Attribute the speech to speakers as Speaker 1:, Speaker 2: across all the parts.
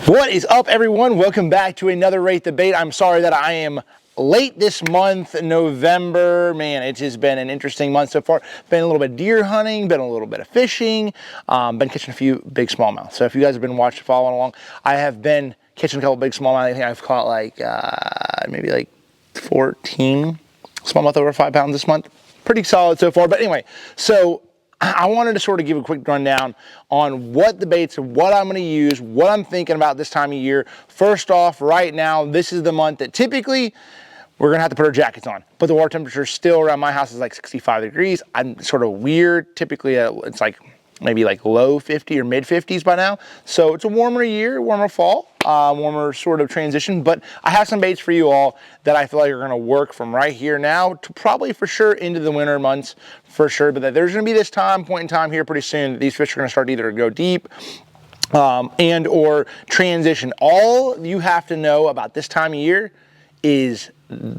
Speaker 1: What is up, everyone? Welcome back to another Rate the Bait. I'm sorry that I am late this month, November. Man, it has been an interesting month so far. Been a little bit of deer hunting, been a little bit of fishing, been catching a few big smallmouth. So if you guys have been following along, I have been catching a couple big smallmouth. I think I've caught maybe like 14 smallmouth over 5 pounds this month. Pretty solid so far. But anyway, so I wanted to sort of give a quick rundown on what the baits, what I'm going to use, what I'm thinking about this time of year. First off, right now, this is the month that typically we're going to have to put our jackets on. But the water temperature still around my house is like 65 degrees. I'm sort of weird. Typically, it's like maybe like low 50 or mid 50s by now. So it's a warmer year, warmer fall, warmer sort of transition. But I have some baits for you all that I feel like are going to work from right here now to probably for sure into the winter months for sure. But that there's going to be this point in time here pretty soon that these fish are going to start to either go deep and or transition. All you have to know about this time of year is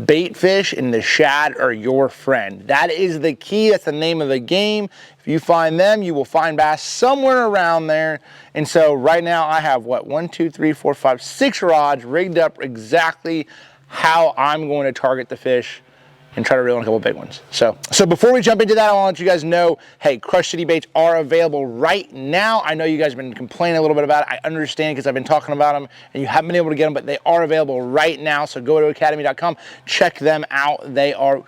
Speaker 1: bait fish and the shad are your friend. That is the key. That's the name of the game. If you find them, you will find bass somewhere around there. And so right now I have what, 1, 2, 3, 4, 5, 6 rods rigged up exactly how I'm going to target the fish and try to reel in a couple big ones. So before we jump into that, I want to let you guys know, hey, Crush City baits are available right now. I know you guys have been complaining a little bit about it. I understand because I've been talking about them and you haven't been able to get them, but they are available right now. So go to academy.com, check them out. They are,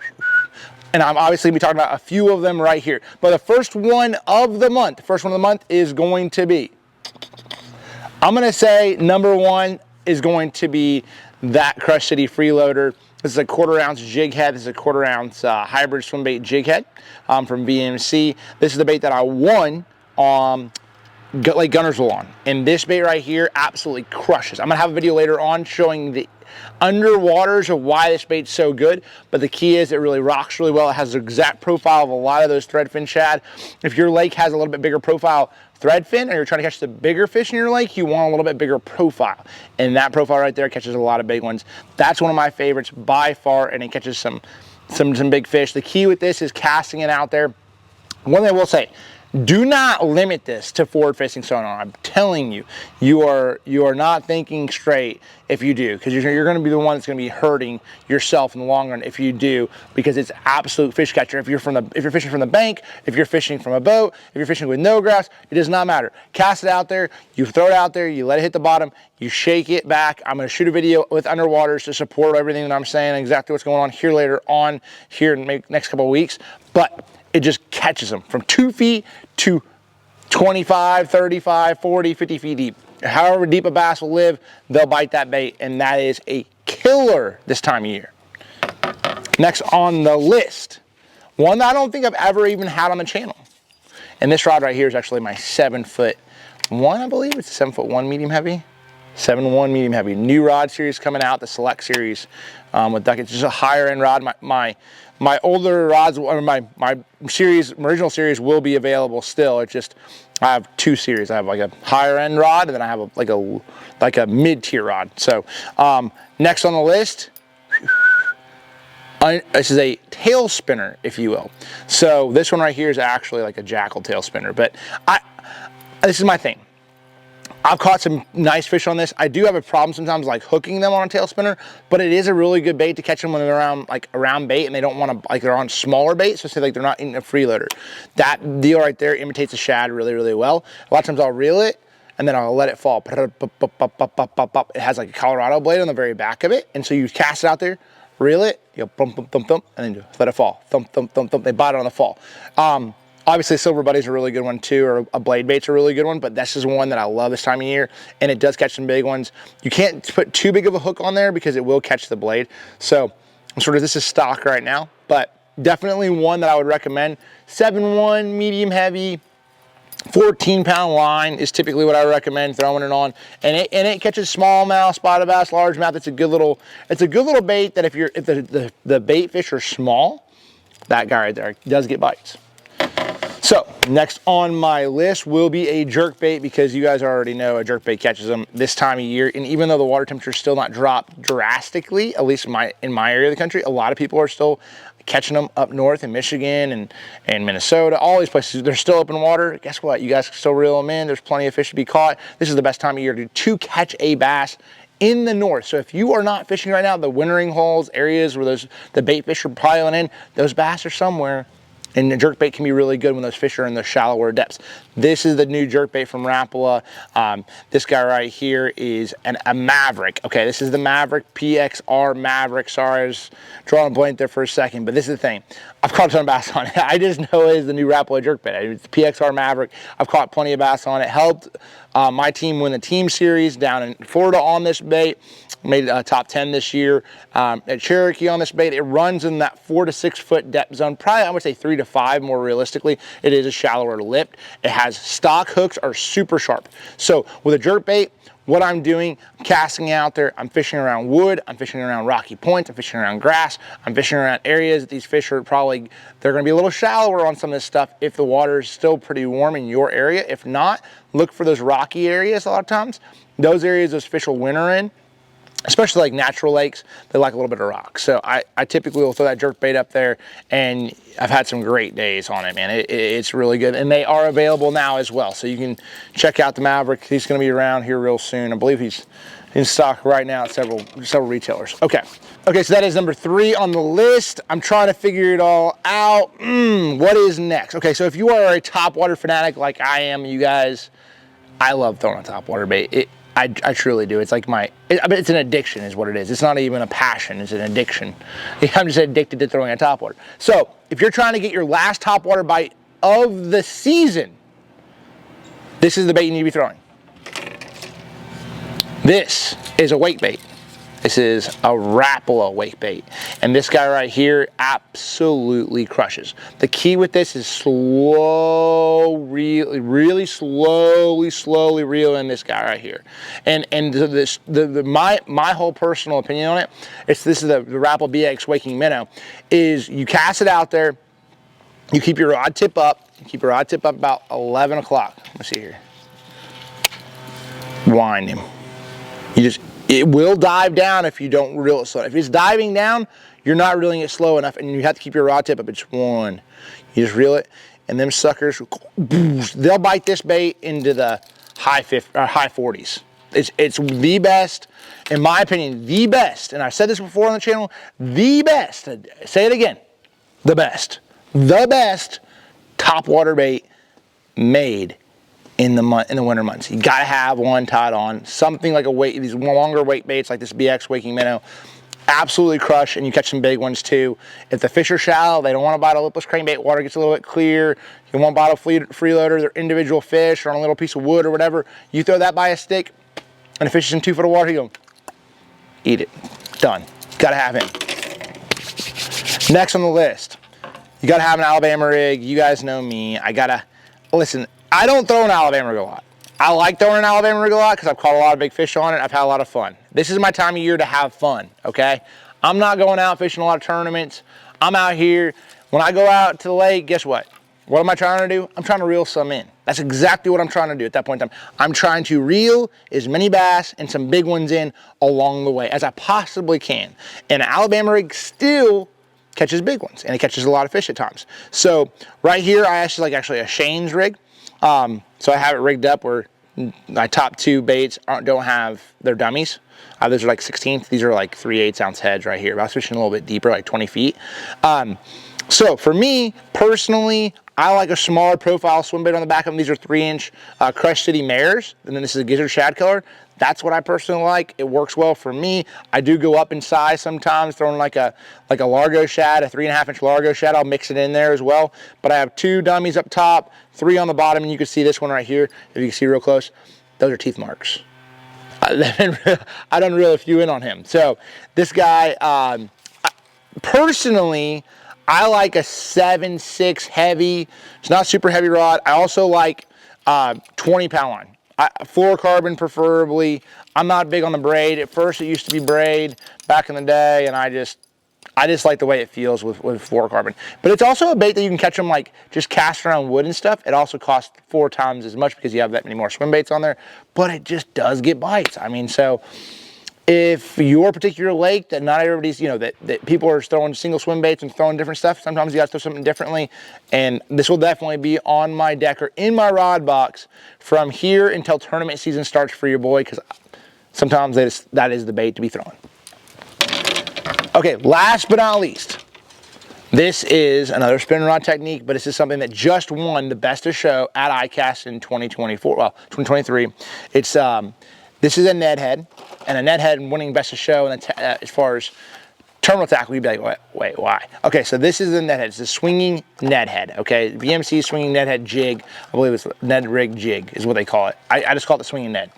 Speaker 1: and I'm obviously going to be talking about a few of them right here. But the first one of the month is going to be, I'm going to say number one is going to be that Crush City freeloader. This is a 1/4 ounce jig head. This is a 1/4 ounce hybrid swim bait jig head from BMC. This is the bait that I won Lake Guntersville on. And this bait right here absolutely crushes. I'm gonna have a video later on showing the underwaters of why this bait's so good. But the key is it really rocks really well. It has the exact profile of a lot of those threadfin shad. If your lake has a little bit bigger profile threadfin and you're trying to catch the bigger fish in your lake, you want a little bit bigger profile. And that profile right there catches a lot of big ones. That's one of my favorites by far, and it catches some big fish. The key with this is casting it out there. One thing I will say, do not limit this to forward-facing sonar. I'm telling you, you are not thinking straight if you do, because you're going to be the one that's going to be hurting yourself in the long run if you do, because it's absolute fish catcher. If you're fishing from the bank, if you're fishing from a boat, if you're fishing with no grass, it does not matter. Cast it out there, you throw it out there, you let it hit the bottom, you shake it back. I'm going to shoot a video with underwaters to support everything that I'm saying, exactly what's going on here later on here in the next couple of weeks, but it just catches them from 2 feet to 25, 35, 40, 50 feet deep. However deep a bass will live, they'll bite that bait, and that is a killer this time of year. Next on the list, one that I don't think I've ever even had on the channel. And this rod right here is actually my 7'1", I believe. It's a 7'1" medium heavy. 7'1" medium heavy. New rod series coming out, the Select series with Duck. It's just a higher end rod. My older rods, or my original series will be available still. It's just, I have 2 series. I have like a higher end rod, and then I have like a mid tier rod. So next on the list, this is a tail spinner, if you will. So this one right here is actually like a Jackal tail spinner, but this is my thing. I've caught some nice fish on this. I do have a problem sometimes like hooking them on a tail spinner, but it is a really good bait to catch them when they're around bait and they don't want to, like they're on smaller bait, so say like they're not eating a freeloader. That deal right there imitates a shad really, really well. A lot of times I'll reel it and then I'll let it fall. It has like a Colorado blade on the very back of it, and so you cast it out there, reel it, you go thump, thump, thump, thump, and then you let it fall. Thump, thump, thump, thump. They bite it on the fall. Obviously, Silver Buddy's a really good one too, or a Blade Bait's a really good one, but this is one that I love this time of year, and it does catch some big ones. You can't put too big of a hook on there because it will catch the blade. So, this is stock right now, but definitely one that I would recommend. 7'1", medium heavy, 14-pound line is typically what I recommend throwing it on, and it catches smallmouth, spotted bass, largemouth. It's a good little bait that if the bait fish are small, that guy right there does get bites. So next on my list will be a jerkbait, because you guys already know a jerkbait catches them this time of year. And even though the water temperature is still not dropped drastically, at least in my area of the country, a lot of people are still catching them up north in Michigan and Minnesota, all these places. They're still open water. Guess what? You guys can still reel them in. There's plenty of fish to be caught. This is the best time of year to catch a bass in the north. So if you are not fishing right now, the wintering holes, areas where the bait fish are piling in, those bass are somewhere. And the jerkbait can be really good when those fish are in the shallower depths. This is the new jerkbait from Rapala. This guy right here is a Maverick. Okay, this is the Maverick, PXR Maverick. Sorry, I was drawing a blank there for a second, but this is the thing. I've caught a ton of bass on it. I just know it is the new Rapala jerkbait. It's the PXR Maverick. I've caught plenty of bass on it. Helped my team win the team series down in Florida on this bait. Made top 10 this year at Cherokee on this bait. It runs in that 4 to 6 foot depth zone. Probably I would say 3 to 5 more realistically. It is a shallower lip. It has stock hooks are super sharp. So with a jerkbait, what I'm doing, I'm casting out there, I'm fishing around wood, I'm fishing around rocky points, I'm fishing around grass, I'm fishing around areas that these fish are probably, they're gonna be a little shallower on some of this stuff if the water is still pretty warm in your area. If not, look for those rocky areas a lot of times. Those areas those fish will winter in, especially like natural lakes, they like a little bit of rock. So I typically will throw that jerkbait up there, and I've had some great days on it, man. It's really good. And they are available now as well. So you can check out the Maverick. He's gonna be around here real soon. I believe he's in stock right now at several retailers. Okay, so that is number 3 on the list. I'm trying to figure it all out. What is next? Okay, so if you are a topwater fanatic like I am, you guys, I love throwing a topwater bait. I truly do. It's like it's an addiction is what it is. It's not even a passion, it's an addiction. I'm just addicted to throwing a topwater. So if you're trying to get your last topwater bite of the season, this is the bait you need to be throwing. This is a wake bait. This is a Rapala wake bait. And this guy right here absolutely crushes. The key with this is really slowly reel in this guy right here. And my whole personal opinion on it, this is the Rapala BX Waking Minnow, is you cast it out there, you keep your rod tip up, about 11 o'clock. Let's see here. Wind him. It will dive down if you don't reel it slow. If it's diving down, you're not reeling it slow enough, and you have to keep your rod tip up. It's 1. You just reel it, and them suckers, they'll bite this bait into the high 40s. It's the best, in my opinion, the best, and I've said this before on the channel, the best, say it again, the best topwater bait made in the winter months. You gotta have one tied on, something like these longer weight baits like this BX Waking Minnow, absolutely crush, and you catch some big ones too. If the fish are shallow, they don't want to bite a lipless crankbait, water gets a little bit clear, you want to bite a freeloader, they're individual fish or on a little piece of wood or whatever, you throw that by a stick, and the fish is in 2 foot of water, you go, eat it, done. Gotta have him. Next on the list, you gotta have an Alabama rig. You guys know me, listen, I don't throw an Alabama rig a lot. I like throwing an Alabama rig a lot because I've caught a lot of big fish on it. I've had a lot of fun. This is my time of year to have fun, okay? I'm not going out fishing a lot of tournaments. I'm out here. When I go out to the lake, guess what? What am I trying to do? I'm trying to reel some in. That's exactly what I'm trying to do at that point in time. I'm trying to reel as many bass and some big ones in along the way as I possibly can. And an Alabama rig still catches big ones, and it catches a lot of fish at times. So right here, I actually like a Shane's rig. So I have it rigged up where my top 2 baits don't have their dummies. Those are like 16th. These are like 3/8 ounce heads right here. But I was fishing a little bit deeper, like 20 feet. So for me personally, I like a smaller profile swim bait on the back of them. These are 3-inch Crush City Mares, and then this is a Gizzard Shad color. That's what I personally like. It works well for me. I do go up in size sometimes, throwing like a Largo shad, a 3.5-inch Largo shad. I'll mix it in there as well. But I have 2 dummies up top, 3 on the bottom, and you can see this one right here. If you can see real close, those are teeth marks. I done reel a few in on him. So this guy, personally, I like a 7.6 heavy. It's not super heavy rod. I also like 20-pound line. Fluorocarbon preferably. I'm not big on the braid. At first it used to be braid back in the day, and I just like the way it feels with fluorocarbon. But it's also a bait that you can catch them like just cast around wood and stuff. It also costs 4 times as much because you have that many more swim baits on there, but it just does get bites. I mean, so If your particular lake that not everybody's, that people are throwing single swim baits and throwing different stuff, sometimes you got to throw something differently. And this will definitely be on my deck or in my rod box from here until tournament season starts for your boy, because sometimes that is the bait to be thrown. Okay, last but not least, this is another spin rod technique, but this is something that just won the Best of Show at ICAST in 2024, well, 2023. It's this is a Ned head, and a Ned head winning Best of Show, and as far as terminal tackle, you'd be like, wait, why? Okay, so this is the Ned head. It's a swinging Ned head, okay? VMC swinging Ned head jig. I believe it's Ned rig jig is what they call it. I just call it the swinging Ned.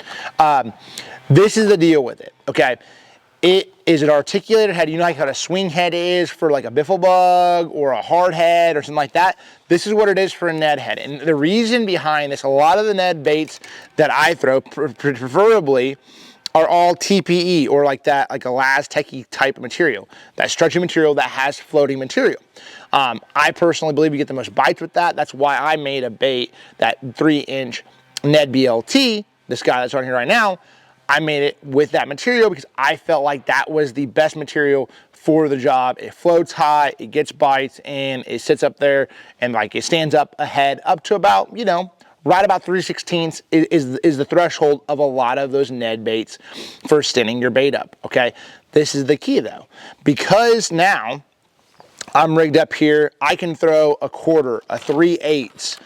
Speaker 1: This is the deal with it, okay? It is an articulated head. You know like how a swing head is for like a biffle bug or a hard head or something like that? This is what it is for a Ned head. And the reason behind this, a lot of the Ned baits that I throw, preferably, are all TPE or like that, like a Laz Techie type of material, that stretchy material that has floating material. I personally believe you get the most bites with that. That's why I made a bait, that 3-inch Ned BLT, this guy that's on here right now. I made it with that material because I felt like that was the best material for the job. It floats high, it gets bites, and it sits up there, and like it stands up ahead up to about, right about 3/16 is the threshold of a lot of those Ned baits for standing your bait up, okay? This is the key though, because now I'm rigged up here, I can throw a quarter, a 3/8.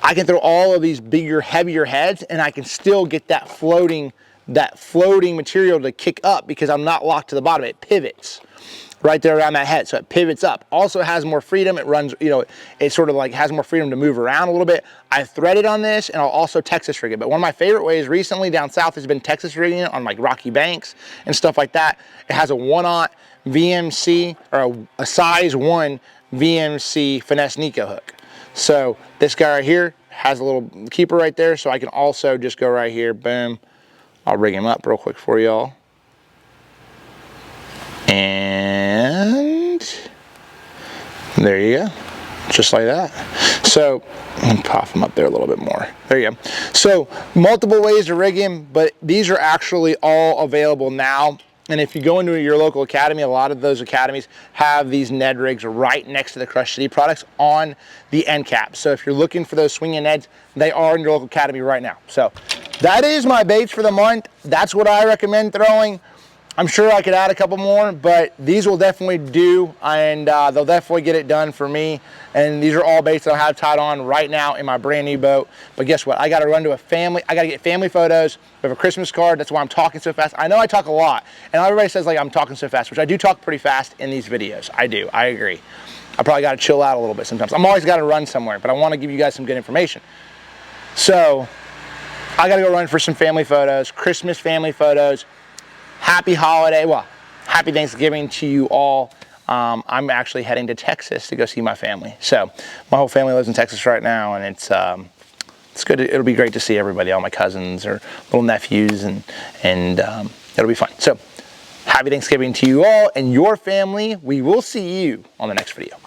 Speaker 1: I can throw all of these bigger, heavier heads, and I can still get that floating material to kick up because I'm not locked to the bottom. It pivots right there around that head, so it pivots up. Also, it has more freedom. It runs, it sort of like has more freedom to move around a little bit. I threaded on this, and I'll also Texas rig it. But one of my favorite ways recently down south has been Texas rigging it on like rocky banks and stuff like that. It has a 1/0 VMC or a size 1 VMC finesse Nico hook. So this guy right here has a little keeper right there, so I can also just go right here, boom. I'll rig him up real quick for y'all. And there you go, just like that. So let me pop him up there a little bit more. There you go. So multiple ways to rig him, but these are actually all available now. And if you go into your local academy, a lot of those academies have these Ned rigs right next to the Crush City products on the end cap. So if you're looking for those swinging Neds, they are in your local academy right now. So that is my baits for the month. That's what I recommend throwing. I'm sure I could add a couple more, but these will definitely do, and they'll definitely get it done for me. And these are all baits that I have tied on right now in my brand new boat. But guess what? I got to run to a family. I got to get family photos. We have a Christmas card. That's why I'm talking so fast. I know I talk a lot, and everybody says like I'm talking so fast, which I do talk pretty fast in these videos. I do. I agree. I probably got to chill out a little bit sometimes. I'm always got to run somewhere, but I want to give you guys some good information. So I got to go run for some family photos, Christmas family photos. Happy holiday, well, happy Thanksgiving to you all. I'm actually heading to Texas to go see my family. So my whole family lives in Texas right now, and it's good. It'll be great to see everybody, all my cousins or little nephews, and it'll be fun. So happy Thanksgiving to you all and your family. We will see you on the next video.